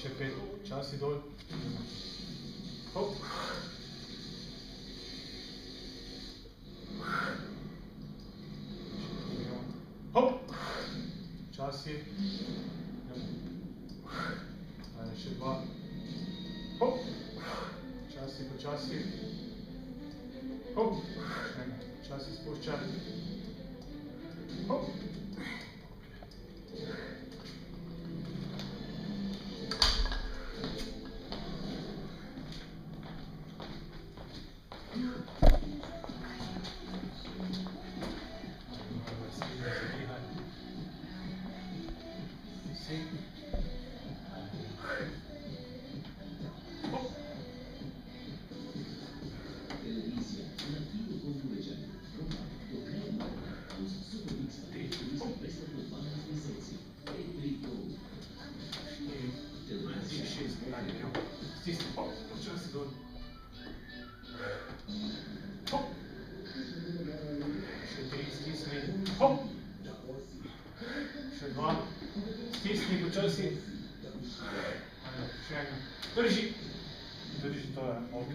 Še 5, časi dol. Hop. Hop. Časi. Ajde, še 2. Hop. Časi, počasi. Hop. Časi spušča. Hop. Stisni, hop, počasi dol. Hop. Še 3, stisni, hop. Še 2, stisni, počasi. Še 1, drži. Drži, to je, ok.